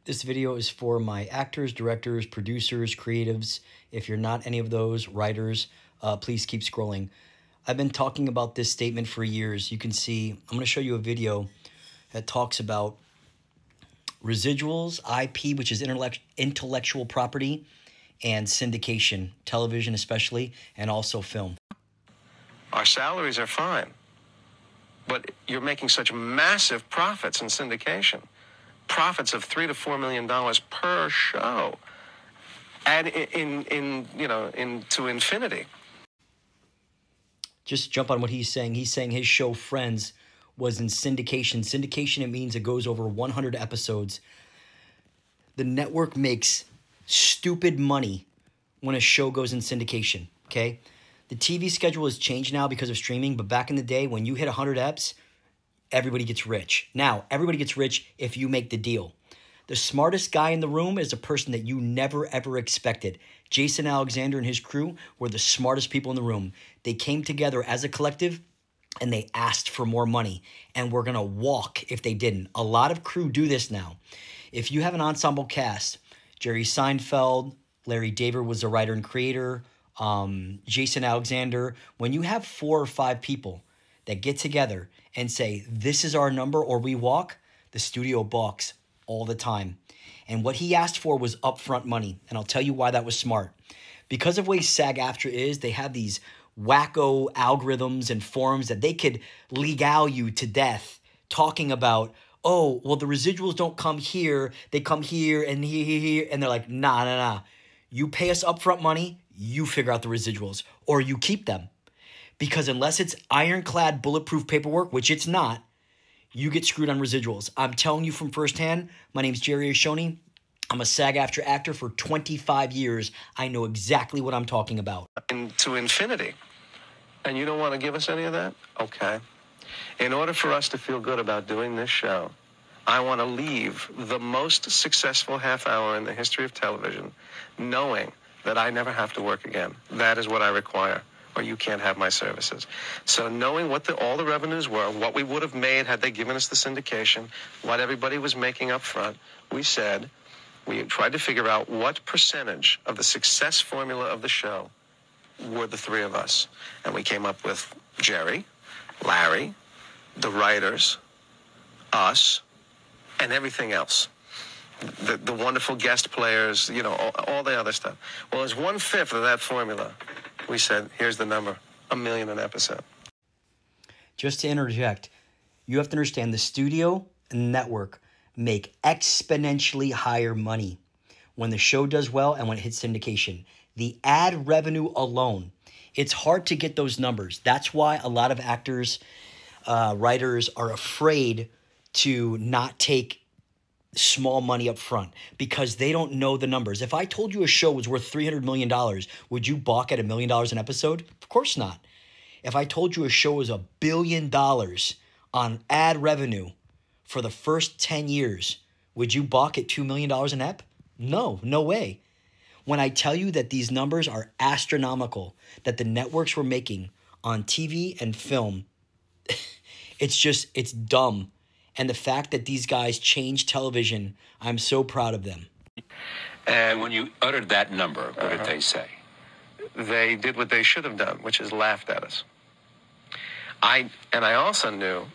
This video is for my actors, directors, producers, creatives. If you're not any of those writers, please keep scrolling. I've been talking about this statement for years. You can see, I'm going to show you a video that talks about residuals, IP, which is intellectual property, and syndication, television especially, and also film. Our salaries are fine, but you're making such massive profits in syndication. Profits of $3 to $4 million per show, and into infinity. Just jump on what he's saying. He's saying his show Friends was in syndication. Syndication, it means it goes over 100 episodes. The network makes stupid money when a show goes in syndication, okay? The TV schedule has changed now because of streaming, but back in the day, when you hit 100 eps, everybody gets rich. Now, everybody gets rich if you make the deal. The smartest guy in the room is a person that you never, ever expected. Jason Alexander and his crew were the smartest people in the room. They came together as a collective, and they asked for more money, and we're going to walk if they didn't. A lot of crew do this now. If you have an ensemble cast, Jerry Seinfeld, Larry David was the writer and creator, Jason Alexander, when you have 4 or 5 people that get together and say, this is our number or we walk, the studio balks all the time. And what he asked for was upfront money. And I'll tell you why that was smart. Because of the way SAG-AFTRA is, they have these wacko algorithms and forums that they could legal you to death talking about, oh, well, the residuals don't come here. They come here and here. And they're like, nah. You pay us upfront money, you figure out the residuals, or you keep them. Because unless it's ironclad bulletproof paperwork, which it's not, you get screwed on residuals. I'm telling you from firsthand, my name's Jerry Ashoni. I'm a SAG-AFTRA actor for 25 years. I know exactly what I'm talking about. Into infinity. And you don't want to give us any of that? Okay. In order for us to feel good about doing this show, I want to leave the most successful half hour in the history of television knowing that I never have to work again. That is what I require, or you can't have my services. So knowing what all the revenues were, what we would have made had they given us the syndication, what everybody was making up front, we tried to figure out what percentage of the success formula of the show were the 3 of us. And we came up with Jerry, Larry, the writers, us, and everything else. The wonderful guest players, all the other stuff. Well, as 1/5 of that formula, we said, here's the number, $1 million an episode. Just to interject, you have to understand the studio and the network make exponentially higher money when the show does well and when it hits syndication. The ad revenue alone, it's hard to get those numbers. That's why a lot of actors, writers are afraid to not take small money up front because they don't know the numbers. If I told you a show was worth $300 million, would you balk at $1 million an episode? Of course not. If I told you a show was $1 billion on ad revenue for the first 10 years, would you balk at $2 million an ep? No way. When I tell you that these numbers are astronomical, that the networks were making on TV and film, it's dumb. And the fact that these guys changed television, I'm so proud of them. And when you uttered that number, what did they say? They did what they should have done, which is laughed at us. I also knew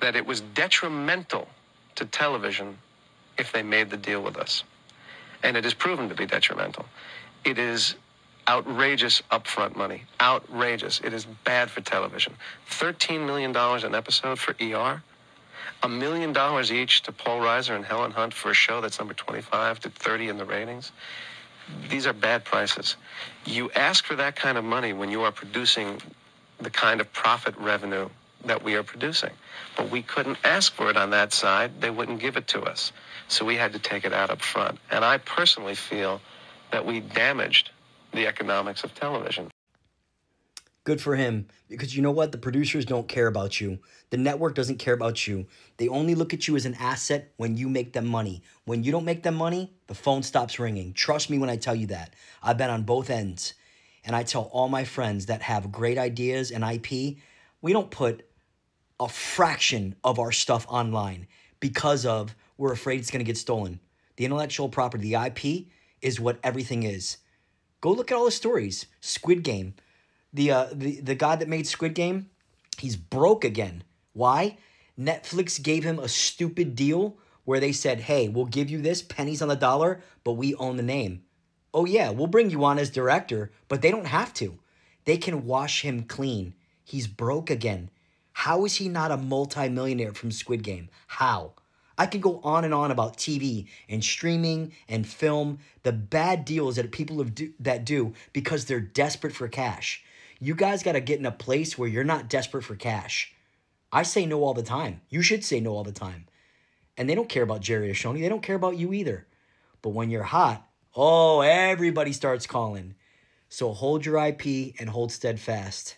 that it was detrimental to television if they made the deal with us. And it is proven to be detrimental. It is outrageous upfront money. Outrageous. It is bad for television. $13 million an episode for ER. $1 million each to Paul Reiser and Helen Hunt for a show that's number 25 to 30 in the ratings. These are bad prices. You ask for that kind of money when you are producing the kind of profit revenue that we are producing. But we couldn't ask for it on that side. They wouldn't give it to us. So we had to take it out up front. And I personally feel that we damaged the economics of television. Good for him, because you know what? The producers don't care about you. The network doesn't care about you. They only look at you as an asset when you make them money. When you don't make them money, the phone stops ringing. Trust me when I tell you that. I've been on both ends. And I tell all my friends that have great ideas and IP, we don't put a fraction of our stuff online because of we're afraid it's going to get stolen. The intellectual property, the IP, is what everything is. Go look at all the stories. Squid Game. The guy that made Squid Game, he's broke again. Why? Netflix gave him a stupid deal where they said, hey, we'll give you this, pennies on the dollar, but we own the name. Oh yeah, we'll bring you on as director, but they don't have to. They can wash him clean. He's broke again. How is he not a multimillionaire from Squid Game? How? I could go on and on about TV and streaming and film, the bad deals that people that do because they're desperate for cash. You guys got to get in a place where you're not desperate for cash. I say no all the time. You should say no all the time. And they don't care about Jerry Ashoni. They don't care about you either. But when you're hot, oh, everybody starts calling. So hold your IP and hold steadfast.